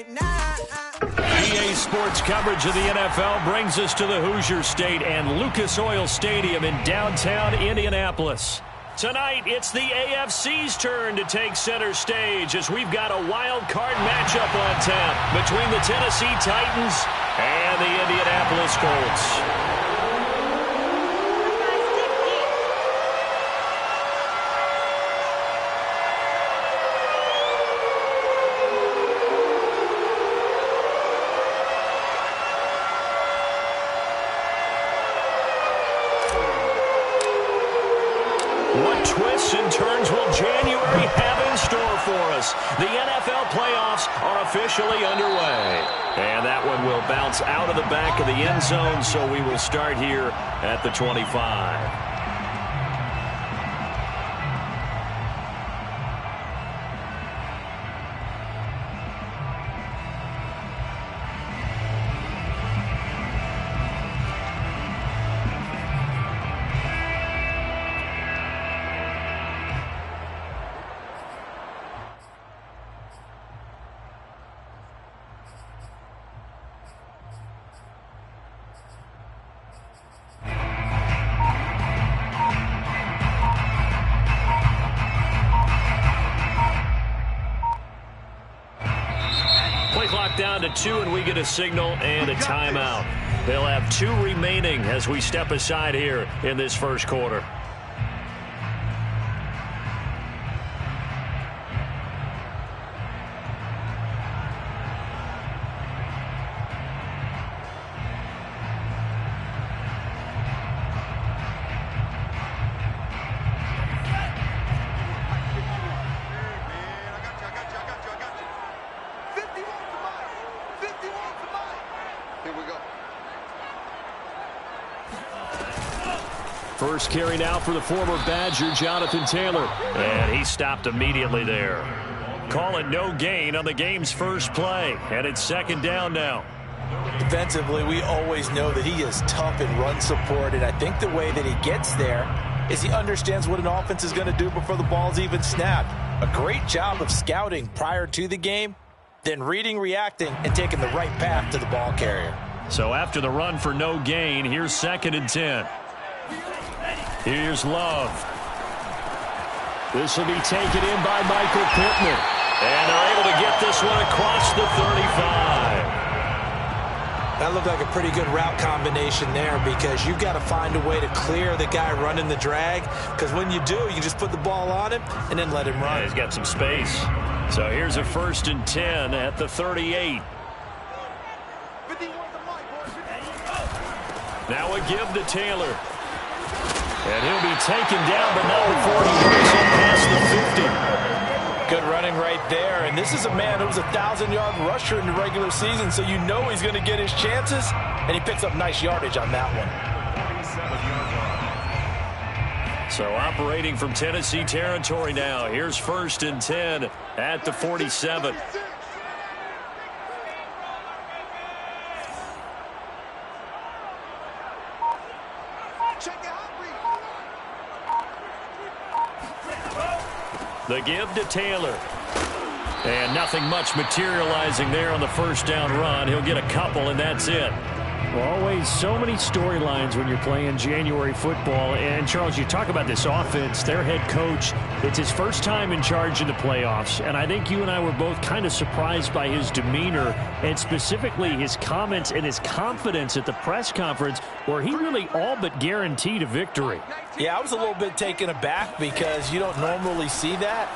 EA Sports coverage of the NFL brings us to the Hoosier State and Lucas Oil Stadium in downtown Indianapolis. Tonight, it's the AFC's turn to take center stage as we've got a wild card matchup on tap between the Tennessee Titans and the Indianapolis Colts. What twists and turns will January have in store for us? The NFL playoffs are officially underway. And that one will bounce out of the back of the end zone, so we will start here at the 25. Down to 2, and we get a signal and a timeout. They'll have 2 remaining as we step aside here in this first quarter. First carry now for the former Badger, Jonathan Taylor. And he stopped immediately there. Call it no gain on the game's first play. And it's second down now. Defensively, we always know that he is tough in run support. And I think the way that he gets there is he understands what an offense is going to do before the ball's even snapped. A great job of scouting prior to the game, then reading, reacting, and taking the right path to the ball carrier. So after the run for no gain, here's 2nd and 10. Here's Love. This will be taken in by Michael Pittman. And they're able to get this one across the 35. That looked like a pretty good route combination there because you've got to find a way to clear the guy running the drag. Because when you do, you just put the ball on him and then let him run. Yeah, he's got some space. So here's a 1st and 10 at the 38. Now a give to Taylor. And he'll be taken down, but not before he moves him past the 50. Good running right there. And this is a man who was a 1,000-yard rusher in the regular season, so you know he's going to get his chances. And he picks up nice yardage on that one. So operating from Tennessee territory now. Here's 1st and 10 at the 47. The give to Taylor. And nothing much materializing there on the first down run. He'll get a couple, and that's it. Well, always so many storylines when you're playing January football. And, Charles, you talk about this offense, their head coach, it's his first time in charge in the playoffs. And I think you and I were both kind of surprised by his demeanor and specifically his comments and his confidence at the press conference where he really all but guaranteed a victory. Yeah, I was a little bit taken aback because you don't normally see that.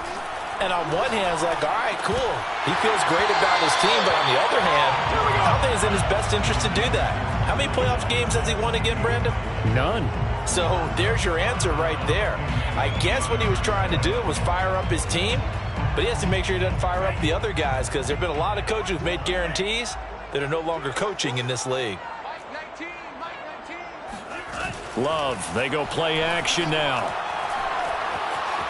And on one hand, it's like, all right, cool. He feels great about his team. But on the other hand, I don't think it's in his best interest to do that. How many playoff games has he won again, Brandon? None. So there's your answer right there. I guess what he was trying to do was fire up his team. But he has to make sure he doesn't fire up the other guys because there have been a lot of coaches who've made guarantees that are no longer coaching in this league. Love, they go play action now.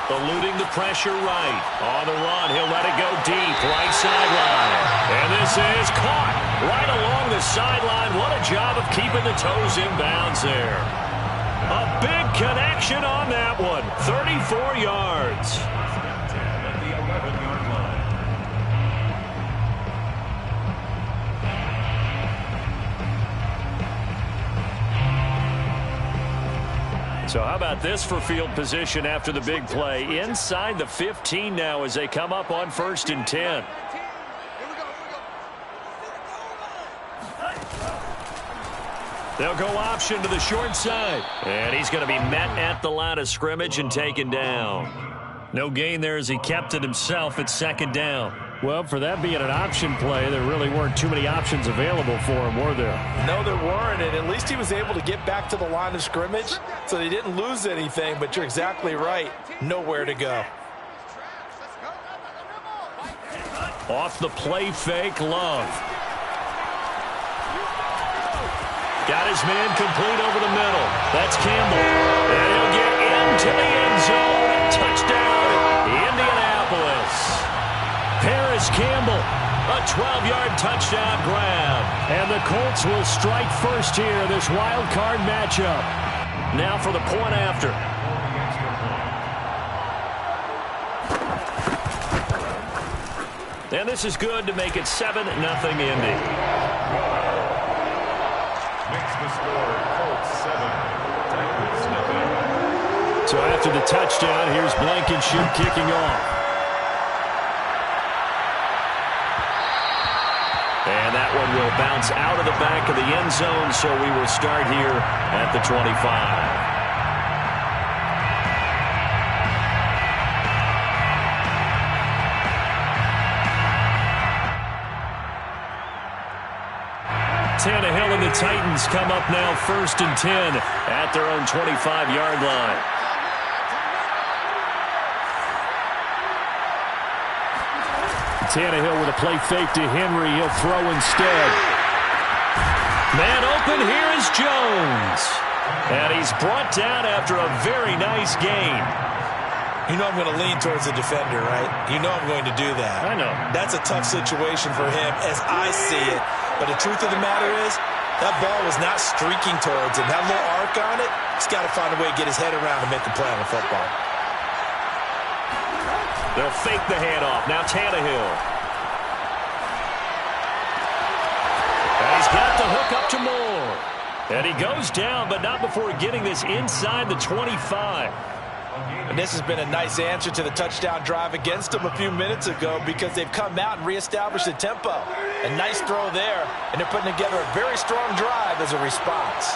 Eluding the pressure right. On the run, he'll let it go deep. Right sideline. And this is caught right along the sideline. What a job of keeping the toes in bounds there. A big connection on that one. 34 yards. So how about this for field position after the big play? Inside the 15 now as they come up on 1st and 10. They'll go option to the short side. And he's going to be met at the line of scrimmage and taken down. No gain there as he kept it himself at 2nd down. Well, for that being an option play, there really weren't too many options available for him, were there? No, there weren't, and at least he was able to get back to the line of scrimmage, so they didn't lose anything, but you're exactly right. Nowhere to go. Off the play fake, Love. Got his man complete over the middle. That's Campbell. And he'll get into the end zone. Touchdown, Indianapolis. Paris Campbell, a 12-yard touchdown grab. And the Colts will strike first here, this wild card matchup. Now for the point after. And this is good to make it 7-0 Indy. Makes the score, Colts 7, Titans nothing. So after the touchdown, here's Blankenship kicking off. And that one will bounce out of the back of the end zone, so we will start here at the 25. Tannehill and the Titans come up now 1st and 10 at their own 25-yard line. Tannehill with a play fake to Henry. He'll throw instead. Man open, here is Jones. And he's brought down after a very nice gain. You know I'm going to lean towards the defender, right? You know I'm going to do that. I know. That's a tough situation for him as I see it. But the truth of the matter is, that ball was not streaking towards him. That little arc on it, he's got to find a way to get his head around and make a play on the football. They'll fake the handoff. Now Tannehill. And he's got the hook up to Moore. And he goes down, but not before getting this inside the 25. And this has been a nice answer to the touchdown drive against them a few minutes ago because they've come out and reestablished the tempo. A nice throw there, and they're putting together a very strong drive as a response.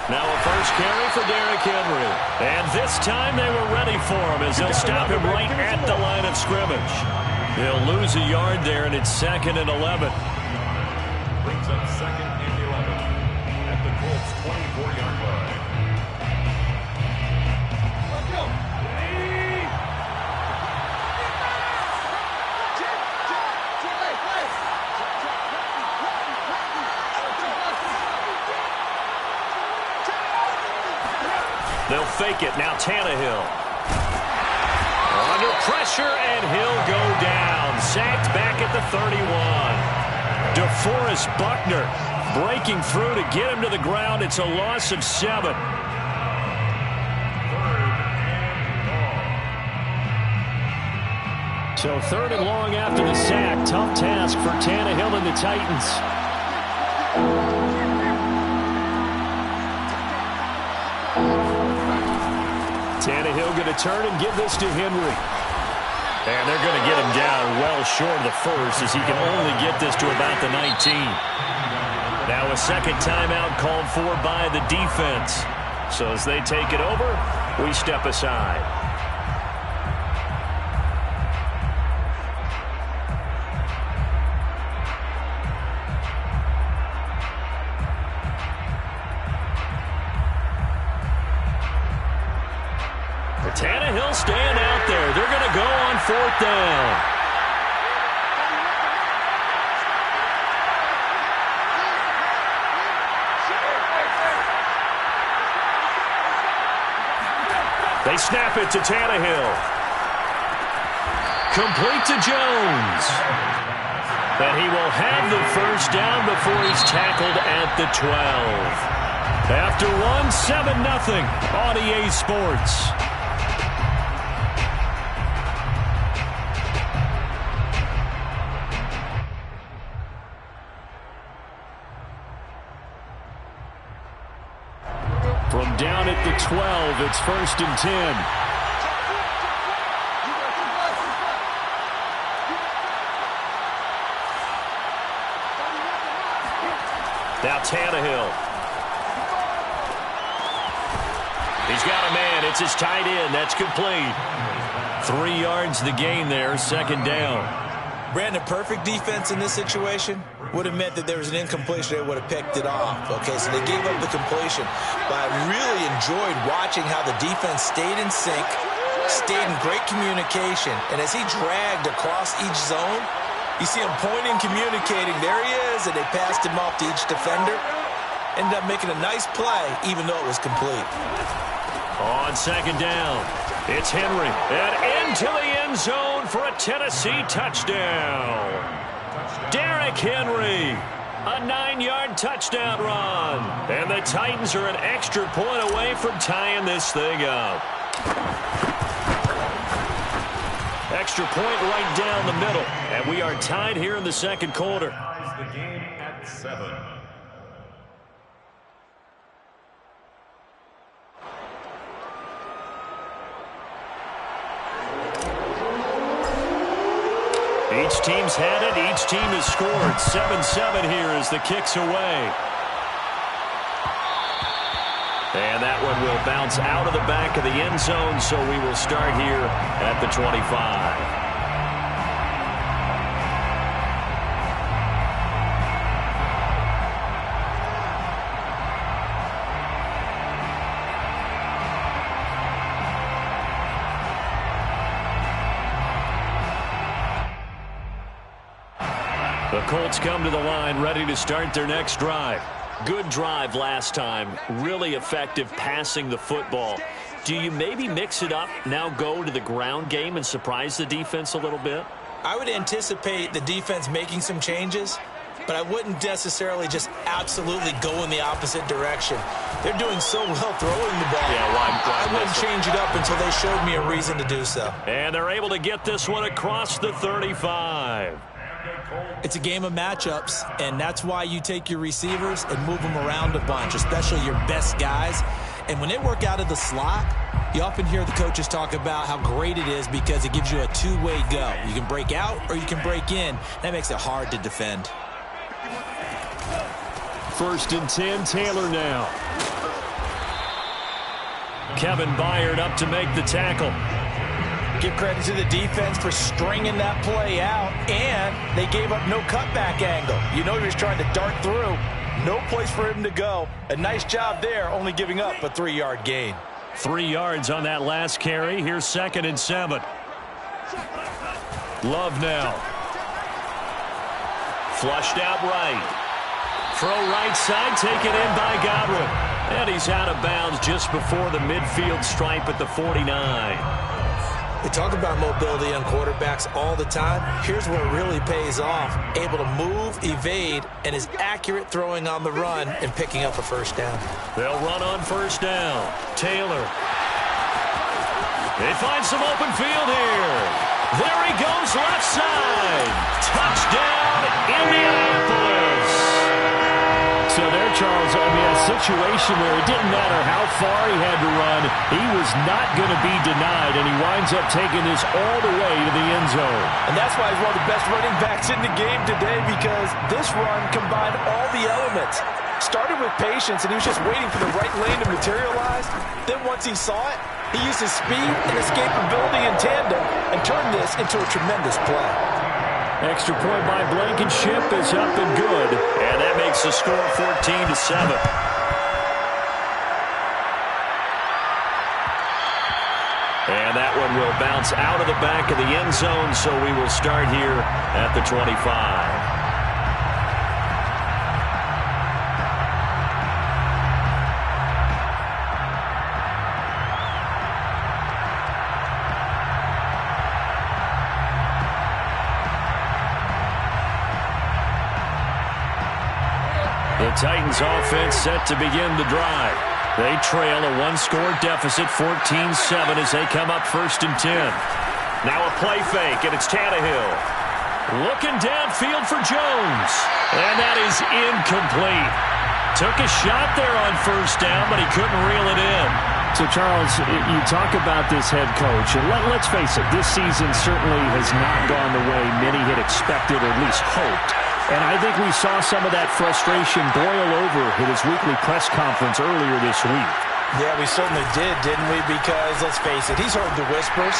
Now a first carry for Derrick Henry. And this time they were ready for him as they'll stop him right at the line of scrimmage. They'll lose a yard there, and it's 2nd and 11. Brings up 2nd and 11 at the Colts 24-yard line. Let's go. They'll fake it. Now Tannehill. Under pressure, and he'll go down. Sacked back at the 31. DeForest Buckner breaking through to get him to the ground. It's a loss of 7. So 3rd and long after the sack. Tough task for Tannehill and the Titans. Tannehill going to turn and give this to Henry. And they're going to get him down well short of the first as he can only get this to about the 19. Now a second timeout called for by the defense. So as they take it over, we step aside. Tannehill staying out there. They're going to go on 4th down. They snap it to Tannehill. Complete to Jones. And he will have the first down before he's tackled at the 12. After one, 7-0 on EA Sports. 12. It's 1st and 10. Now Tannehill. He's got a man. It's his tight end. That's complete. 3 yards the gain there. 2nd down. Brandon, perfect defense in this situation would have meant that there was an incompletion. They would have picked it off. Okay, so they gave up the completion. But I really enjoyed watching how the defense stayed in sync, stayed in great communication. And as he dragged across each zone, you see him pointing, communicating. There he is, and they passed him off to each defender. Ended up making a nice play, even though it was complete. On 2nd down, it's Henry. And into the end zone for a Tennessee touchdown. Derrick Henry, a 9-yard touchdown run. And the Titans are an extra point away from tying this thing up. Extra point right down the middle. And we are tied here in the 2nd quarter. The game at 7. Each team's had it. Each team has scored. 7-7 here as the kick's away. And that one will bounce out of the back of the end zone, so we will start here at the 25. The Colts come to the line ready to start their next drive. Good drive last time. Really effective passing the football. Do you maybe mix it up, now go to the ground game and surprise the defense a little bit? I would anticipate the defense making some changes, but I wouldn't necessarily just absolutely go in the opposite direction. They're doing so well throwing the ball. Yeah, I wouldn't change it up until they showed me a reason to do so. And they're able to get this one across the 35. It's a game of matchups, and that's why you take your receivers and move them around a bunch, especially your best guys. And when they work out of the slot, you often hear the coaches talk about how great it is because it gives you a two-way go. You can break out or you can break in. That makes it hard to defend. 1st and 10, Taylor now. Kevin Byard up to make the tackle. Give credit to the defense for stringing that play out, and they gave up no cutback angle. You know he was trying to dart through. No place for him to go. A nice job there, only giving up a 3-yard gain. 3 yards on that last carry. Here's 2nd and 7. Love now. Flushed out right. Throw right side, taken in by Godwin. And he's out of bounds just before the midfield stripe at the 49. We talk about mobility on quarterbacks all the time. Here's where it really pays off. Able to move, evade, and is accurate throwing on the run and picking up a 1st down. They'll run on 1st down. Taylor. They find some open field here. There he goes left side. Touchdown, Indianapolis. So there, Charles, I mean, a situation where it didn't matter how far he had to run, he was not going to be denied, and he winds up taking this all the way to the end zone. And that's why he's one of the best running backs in the game today, because this run combined all the elements. Started with patience, and he was just waiting for the right lane to materialize. Then once he saw it, he used his speed and escapability in tandem and turned this into a tremendous play. Extra point by Blankenship is up and good. And that makes the score 14-7. And that one will bounce out of the back of the end zone, so we will start here at the 25. The Titans offense set to begin the drive. They trail a one-score deficit, 14-7, as they come up 1st and 10. Now a play fake, and it's Tannehill. Looking downfield for Jones. And that is incomplete. Took a shot there on 1st down, but he couldn't reel it in. So, Charles, you talk about this head coach, and let's face it, this season certainly has not gone the way many had expected or at least hoped. And I think we saw some of that frustration boil over at his weekly press conference earlier this week. Yeah, we certainly did, didn't we? Because, let's face it, he's heard the whispers,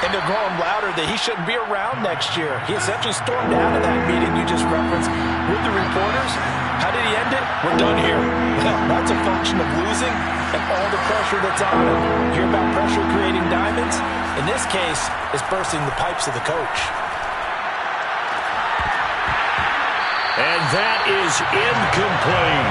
and they're growing louder that he shouldn't be around next year. He essentially stormed out of that meeting you just referenced with the reporters. How did he end it? We're done here. Well, that's a function of losing and all the pressure that's on him. You hear about pressure creating diamonds? In this case, it's bursting the pipes of the coach. And that is incomplete.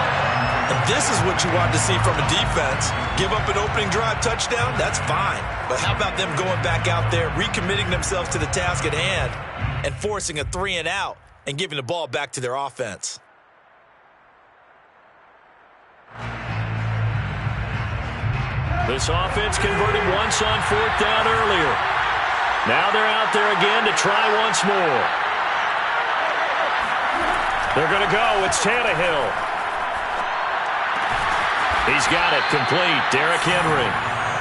And this is what you want to see from a defense. Give up an opening drive touchdown, that's fine. But how about them going back out there, recommitting themselves to the task at hand, and forcing a 3-and-out and giving the ball back to their offense? This offense converted once on 4th down earlier. Now they're out there again to try once more. They're going to go. It's Tannehill. He's got it complete. Derrick Henry.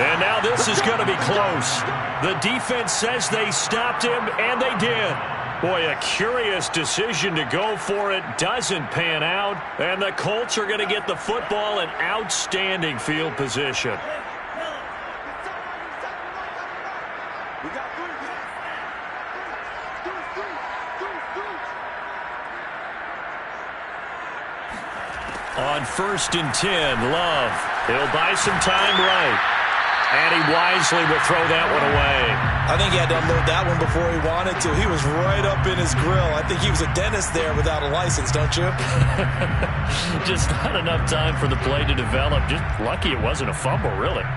And now this is going to be close. The defense says they stopped him, and they did. Boy, a curious decision to go for it. Doesn't pan out. And the Colts are going to get the football in outstanding field position. On 1st and 10, Love. He'll buy some time right. And he wisely will throw that one away. I think he had to unload that one before he wanted to. He was right up in his grill. I think he was a dentist there without a license, don't you? Just not enough time for the play to develop. Just lucky it wasn't a fumble, really.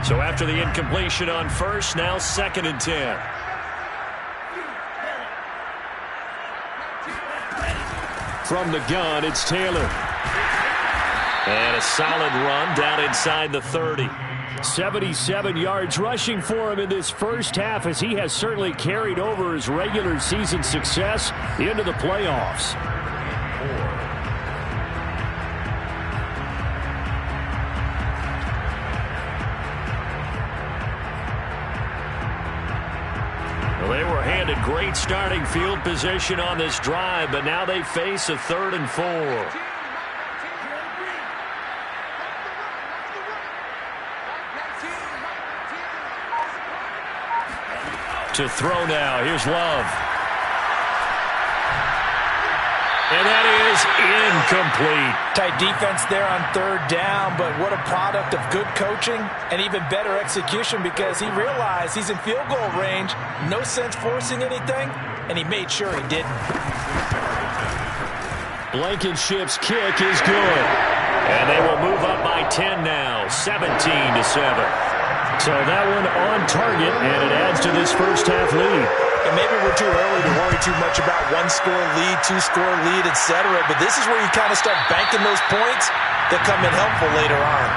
So after the incompletion on 1st, now 2nd and 10. From the gun, it's Taylor. And a solid run down inside the 30. 77 yards rushing for him in this first half, as he has certainly carried over his regular season success into the playoffs. They were handed great starting field position on this drive, but now they face a 3rd and 4. To throw now, here's Love. And that is incomplete. Tight defense there on 3rd down, but what a product of good coaching and even better execution, because he realized he's in field goal range. No sense forcing anything, and he made sure he didn't. Blankenship's kick is good. And they will move up by 10 now, 17-7. So that one on target, and it adds to this first half lead. And maybe we're too early to worry too much about 1-score lead, 2-score lead, etc. But this is where you kind of start banking those points that come in helpful later on.